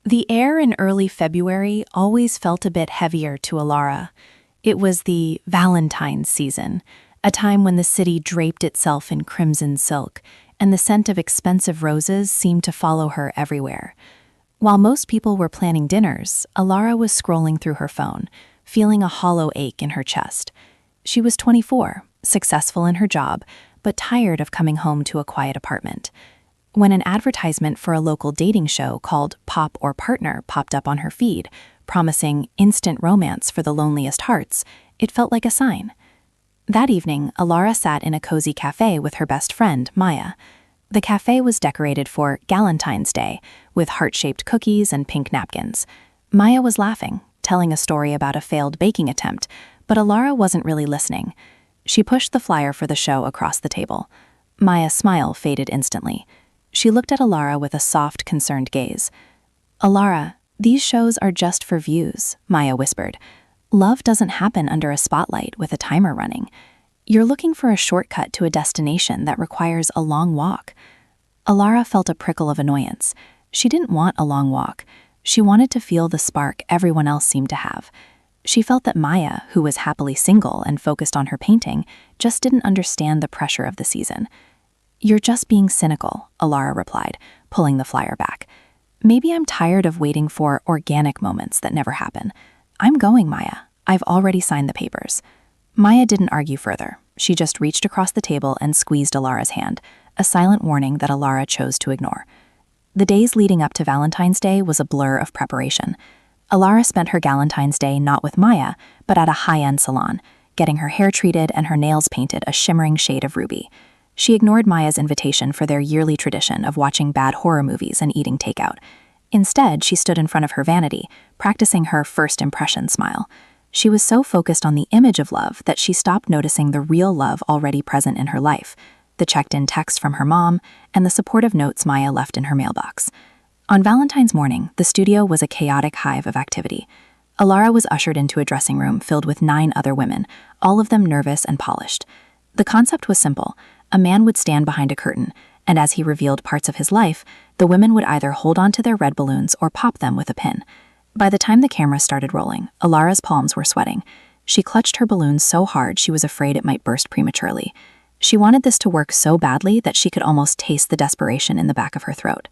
The air in early February always felt a bit heavier to Elara. It was the Valentine season, a time when the city draped itself in crimson silk, and the scent of expensive roses seemed to follow her everywhere. While most people were planning dinners, Elara was scrolling through her phone, feeling a hollow ache in her chest. She was 24, successful in her job, but tired of coming home to a quiet apartment. When an advertisement for a local dating show called Pop or Partner popped up on her feed, promising instant romance for the loneliest hearts, it felt like a sign. That evening, Elara sat in a cozy cafe with her best friend, Maya. The cafe was decorated for Valentine's Day, with heart-shaped cookies and pink napkins. Maya was laughing, telling a story about a failed baking attempt, but Elara wasn't really listening. She pushed the flyer for the show across the table. Maya's smile faded instantly. She looked at Elara with a soft, concerned gaze. "Elara, these shows are just for views," Maya whispered. "Love doesn't happen under a spotlight with a timer running. You're looking for a shortcut to a destination that requires a long walk." Elara felt a prickle of annoyance. She didn't want a long walk. She wanted to feel the spark everyone else seemed to have. She felt that Maya, who was happily single and focused on her painting, just didn't understand the pressure of the season. "You're just being cynical," Elara replied, pulling the flyer back. "Maybe I'm tired of waiting for organic moments that never happen. I'm going, Maya. I've already signed the papers." Maya didn't argue further. She just reached across the table and squeezed Elara's hand, a silent warning that Elara chose to ignore. The days leading up to Valentine's Day was a blur of preparation. Elara spent her Valentine's Day not with Maya, but at a high-end salon, getting her hair treated and her nails painted a shimmering shade of ruby. She ignored Maya's invitation for their yearly tradition of watching bad horror movies and eating takeout. Instead, she stood in front of her vanity, practicing her first impression smile. She was so focused on the image of love that she stopped noticing the real love already present in her life, the checked-in text from her mom, and the supportive notes Maya left in her mailbox. On Valentine's morning, the studio was a chaotic hive of activity. Elara was ushered into a dressing room filled with 9 other women, all of them nervous and polished. The concept was simple. A man would stand behind a curtain, and as he revealed parts of his life, the women would either hold onto their red balloons or pop them with a pin. By the time the camera started rolling, Elara's palms were sweating. She clutched her balloons so hard she was afraid it might burst prematurely. She wanted this to work so badly that she could almost taste the desperation in the back of her throat.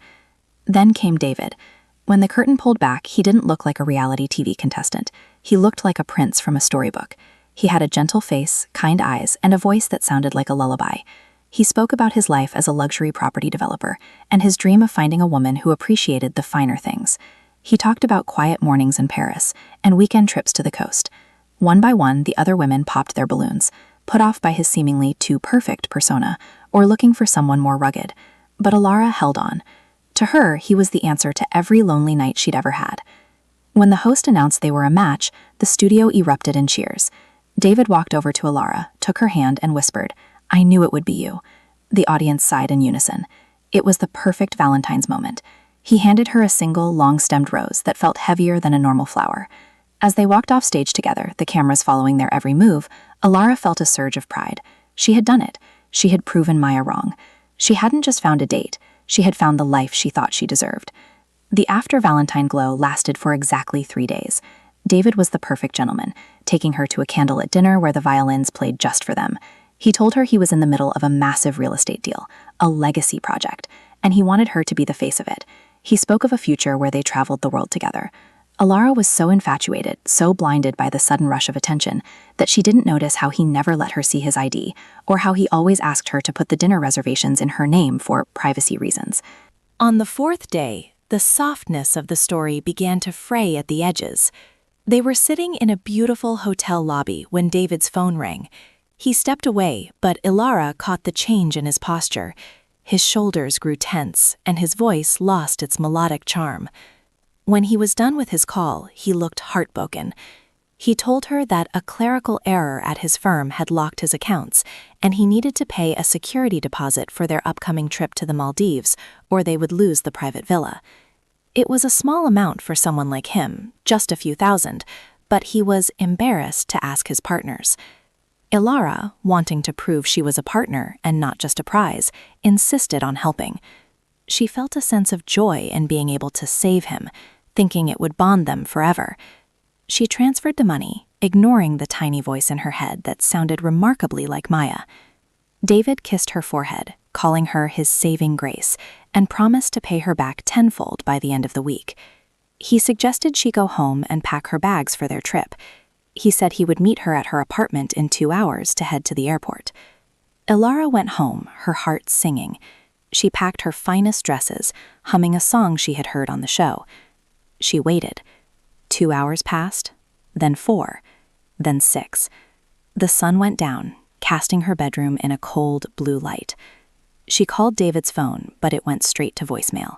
Then came David. When the curtain pulled back, he didn't look like a reality TV contestant. He looked like a prince from a storybook. He had a gentle face, kind eyes, and a voice that sounded like a lullaby. He spoke about his life as a luxury property developer and his dream of finding a woman who appreciated the finer things. He talked about quiet mornings in Paris and weekend trips to the coast. One by one, the other women popped their balloons, put off by his seemingly too perfect persona or looking for someone more rugged. But Elara held on. To her, he was the answer to every lonely night she'd ever had. When the host announced they were a match, the studio erupted in cheers. David walked over to Elara, took her hand, and whispered, "I knew it would be you." The audience sighed in unison. It was the perfect Valentine's moment. He handed her a single, long-stemmed rose that felt heavier than a normal flower. As they walked off stage together, the cameras following their every move, Elara felt a surge of pride. She had done it. She had proven Maya wrong. She hadn't just found a date. She had found the life she thought she deserved. The after-Valentine glow lasted for exactly 3 days. David was the perfect gentleman, taking her to a candlelit dinner where the violins played just for them. He told her he was in the middle of a massive real estate deal, a legacy project, and he wanted her to be the face of it. He spoke of a future where they traveled the world together. Elara was so infatuated, so blinded by the sudden rush of attention, that she didn't notice how he never let her see his ID, or how he always asked her to put the dinner reservations in her name for privacy reasons. On the 4th day, the softness of the story began to fray at the edges. They were sitting in a beautiful hotel lobby when David's phone rang. He stepped away, but Elara caught the change in his posture. His shoulders grew tense, and his voice lost its melodic charm. When he was done with his call, he looked heartbroken. He told her that a clerical error at his firm had locked his accounts, and he needed to pay a security deposit for their upcoming trip to the Maldives, or they would lose the private villa. It was a small amount for someone like him, just a few thousand, but he was embarrassed to ask his partners. Elara, wanting to prove she was a partner and not just a prize, insisted on helping. She felt a sense of joy in being able to save him, thinking it would bond them forever. She transferred the money, ignoring the tiny voice in her head that sounded remarkably like Maya. David kissed her forehead, calling her his saving grace, and promised to pay her back tenfold by the end of the week. He suggested she go home and pack her bags for their trip. He said he would meet her at her apartment in 2 hours to head to the airport. Elara went home, her heart singing. She packed her finest dresses, humming a song she had heard on the show. She waited. 2 hours passed, then 4, then 6. The sun went down, casting her bedroom in a cold blue light. She called David's phone, but it went straight to voicemail.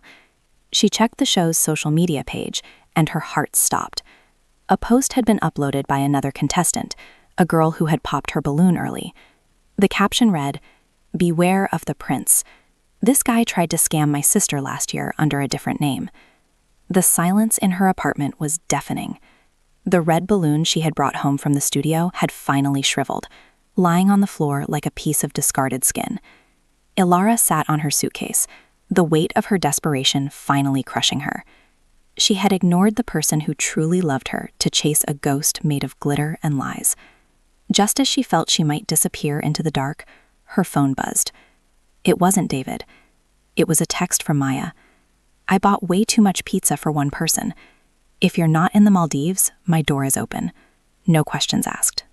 She checked the show's social media page, and her heart stopped. A post had been uploaded by another contestant, a girl who had popped her balloon early. The caption read, "Beware of the prince. This guy tried to scam my sister last year under a different name." The silence in her apartment was deafening. The red balloon she had brought home from the studio had finally shriveled, lying on the floor like a piece of discarded skin. Elara sat on her suitcase, the weight of her desperation finally crushing her. She had ignored the person who truly loved her to chase a ghost made of glitter and lies. Just as she felt she might disappear into the dark, her phone buzzed. It wasn't David. It was a text from Maya. "I bought way too much pizza for one person. If you're not in the Maldives, my door is open. No questions asked."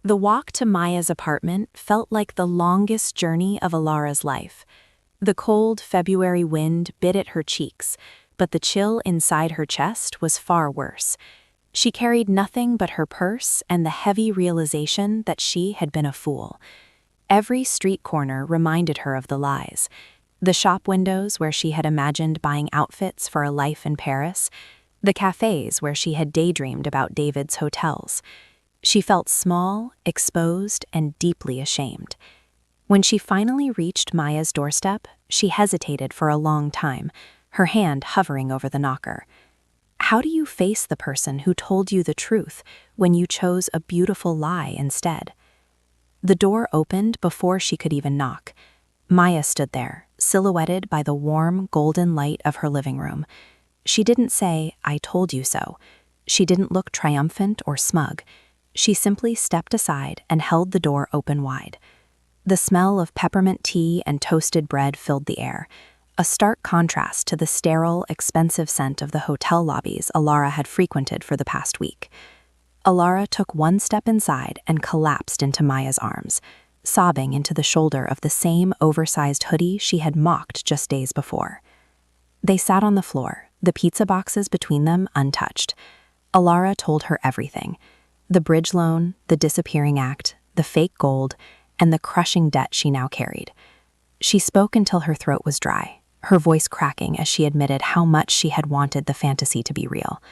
The walk to Maya's apartment felt like the longest journey of Elara's life. The cold February wind bit at her cheeks, but the chill inside her chest was far worse. She carried nothing but her purse and the heavy realization that she had been a fool. Every street corner reminded her of the lies. The shop windows where she had imagined buying outfits for a life in Paris, the cafes where she had daydreamed about David's hotels. She felt small, exposed, and deeply ashamed. When she finally reached Maya's doorstep, she hesitated for a long time, her hand hovering over the knocker. How do you face the person who told you the truth when you chose a beautiful lie instead? The door opened before she could even knock. Maya stood there, silhouetted by the warm, golden light of her living room. She didn't say, "I told you so." She didn't look triumphant or smug. She simply stepped aside and held the door open wide. The smell of peppermint tea and toasted bread filled the air, a stark contrast to the sterile, expensive scent of the hotel lobbies Elara had frequented for the past week. Elara took one step inside and collapsed into Maya's arms, sobbing into the shoulder of the same oversized hoodie she had mocked just days before. They sat on the floor, the pizza boxes between them untouched. Elara told her everything: the bridge loan, the disappearing act, the fake gold, and the crushing debt she now carried. She spoke until her throat was dry, her voice cracking as she admitted how much she had wanted the fantasy to be real.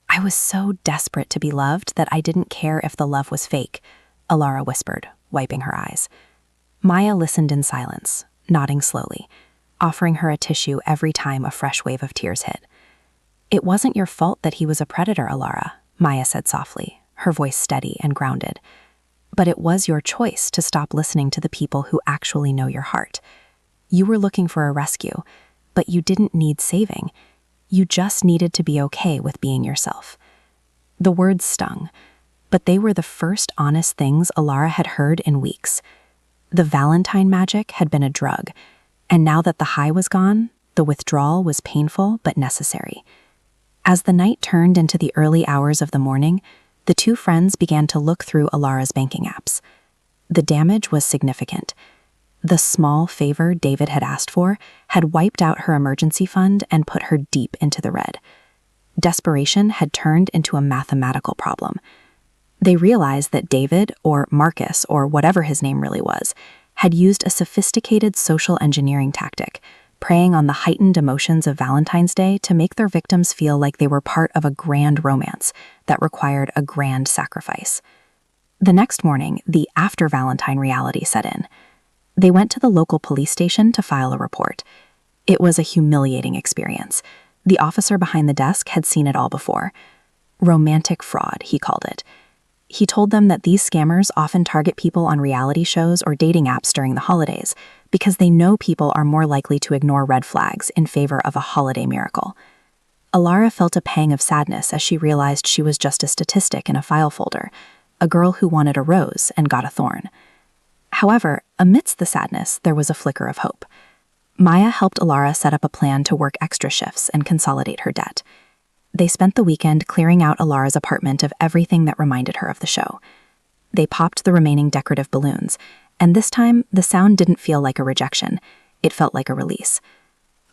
"I was so desperate to be loved that I didn't care if the love was fake," Elara whispered, wiping her eyes. Maya listened in silence, nodding slowly, offering her a tissue every time a fresh wave of tears hit. "It wasn't your fault that he was a predator, Elara," Maya said softly, her voice steady and grounded. "But it was your choice to stop listening to the people who actually know your heart. You were looking for a rescue, but you didn't need saving. You just needed to be okay with being yourself." The words stung, but they were the first honest things Elara had heard in weeks. The Valentine magic had been a drug, and now that the high was gone, the withdrawal was painful but necessary. As the night turned into the early hours of the morning, the two friends began to look through Elara's banking apps. The damage was significant. The small favor David had asked for had wiped out her emergency fund and put her deep into the red. Desperation had turned into a mathematical problem. They realized that David, or Marcus, or whatever his name really was, had used a sophisticated social engineering tactic, preying on the heightened emotions of Valentine's Day to make their victims feel like they were part of a grand romance that required a grand sacrifice. The next morning, the after-Valentine reality set in. They went to the local police station to file a report. It was a humiliating experience. The officer behind the desk had seen it all before. Romantic fraud, he called it. He told them that these scammers often target people on reality shows or dating apps during the holidays because they know people are more likely to ignore red flags in favor of a holiday miracle. Elara felt a pang of sadness as she realized she was just a statistic in a file folder, a girl who wanted a rose and got a thorn. However, amidst the sadness, there was a flicker of hope. Maya helped Elara set up a plan to work extra shifts and consolidate her debt. They spent the weekend clearing out Elara's apartment of everything that reminded her of the show. They popped the remaining decorative balloons, and this time the sound didn't feel like a rejection. It felt like a release.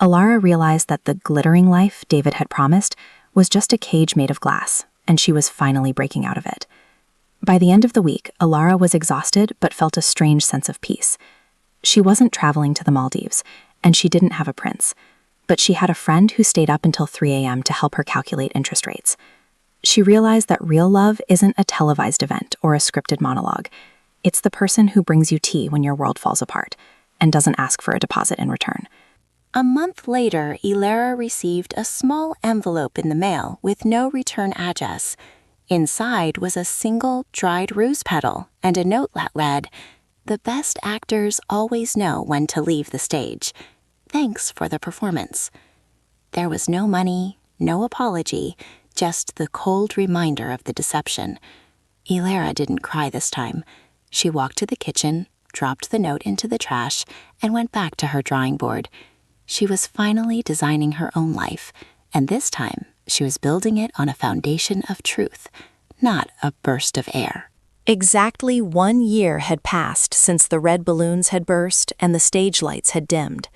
Elara realized that the glittering life David had promised was just a cage made of glass, and she was finally breaking out of it. By the end of the week, Elara was exhausted but felt a strange sense of peace. She wasn't traveling to the Maldives, and she didn't have a prince, but she had a friend who stayed up until 3 a.m. to help her calculate interest rates. She realized that real love isn't a televised event or a scripted monologue. It's the person who brings you tea when your world falls apart and doesn't ask for a deposit in return. A month later, Elara received a small envelope in the mail with no return address. Inside was a single dried rose petal and a note that read, "The best actors always know when to leave the stage. Thanks for the performance." There was no money, no apology, just the cold reminder of the deception. Elara didn't cry this time. She walked to the kitchen, dropped the note into the trash, and went back to her drawing board. She was finally designing her own life, and this time she was building it on a foundation of truth, not a burst of air. Exactly 1 year had passed since the red balloons had burst and the stage lights had dimmed.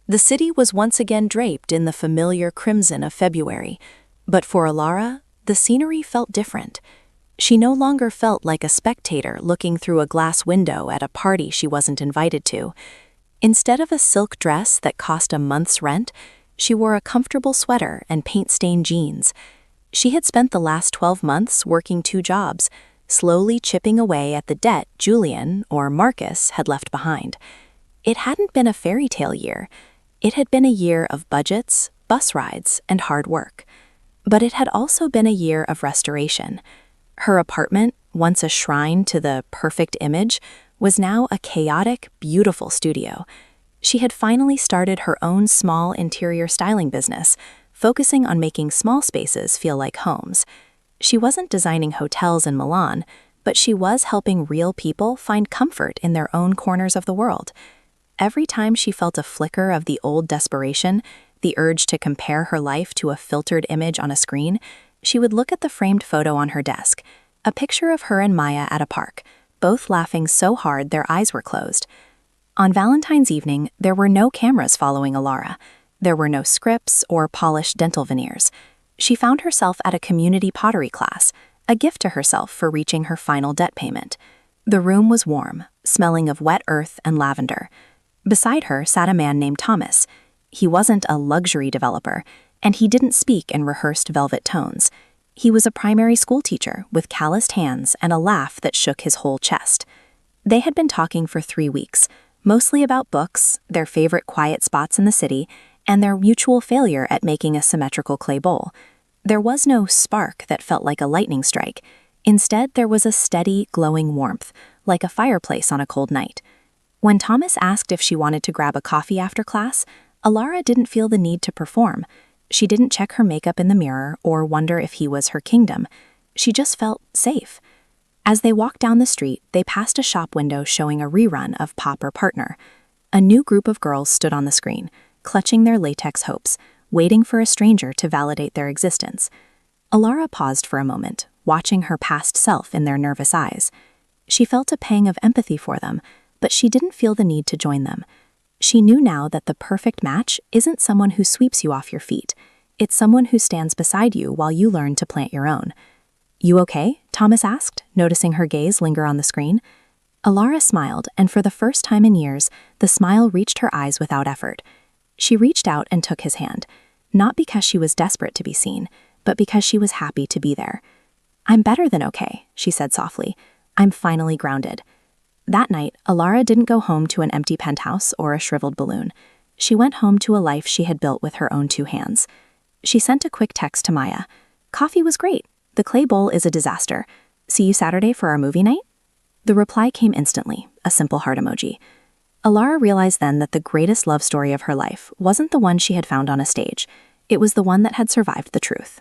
The city was once again draped in the familiar crimson of February, but for Elara, the scenery felt different. She no longer felt like a spectator looking through a glass window at a party she wasn't invited to. Instead of a silk dress that cost a month's rent, she wore a comfortable sweater and paint-stained jeans. She had spent the last 12 months working 2 jobs, slowly chipping away at the debt Julian, or Marcus, had left behind. It hadn't been a fairy tale year. It had been a year of budgets, bus rides, and hard work. But it had also been a year of restoration. Her apartment, once a shrine to the perfect image, was now a chaotic, beautiful studio. She had finally started her own small interior styling business, focusing on making small spaces feel like homes. She wasn't designing hotels in Milan, but she was helping real people find comfort in their own corners of the world. Every time she felt a flicker of the old desperation, the urge to compare her life to a filtered image on a screen, she would look at the framed photo on her desk, a picture of her and Maya at a park, both laughing so hard their eyes were closed. On Valentine's evening, there were no cameras following Elara. There were no scripts or polished dental veneers. She found herself at a community pottery class, a gift to herself for reaching her final debt payment. The room was warm, smelling of wet earth and lavender. Beside her sat a man named Thomas. He wasn't a luxury developer, and he didn't speak in rehearsed velvet tones. He was a primary school teacher with calloused hands and a laugh that shook his whole chest. They had been talking for 3 weeks, mostly about books, their favorite quiet spots in the city, and their mutual failure at making a symmetrical clay bowl. There was no spark that felt like a lightning strike. Instead, there was a steady, glowing warmth, like a fireplace on a cold night. When Thomas asked if she wanted to grab a coffee after class, Elara didn't feel the need to perform. She didn't check her makeup in the mirror or wonder if he was her kingdom. She just felt safe. As they walked down the street, they passed a shop window showing a rerun of Pop or Partner. A new group of girls stood on the screen, clutching their latex hopes, waiting for a stranger to validate their existence. Elara paused for a moment, watching her past self in their nervous eyes. She felt a pang of empathy for them, but she didn't feel the need to join them. She knew now that the perfect match isn't someone who sweeps you off your feet. It's someone who stands beside you while you learn to plant your own. "You okay?" Thomas asked, noticing her gaze linger on the screen. Elara smiled, and for the first time in years, the smile reached her eyes without effort. She reached out and took his hand, not because she was desperate to be seen, but because she was happy to be there. "I'm better than okay," she said softly. "I'm finally grounded." That night, Elara didn't go home to an empty penthouse or a shriveled balloon. She went home to a life she had built with her own 2 hands. She sent a quick text to Maya. "Coffee was great. The clay bowl is a disaster. See you Saturday for our movie night?" The reply came instantly, a simple heart emoji. Elara realized then that the greatest love story of her life wasn't the one she had found on a stage. It was the one that had survived the truth.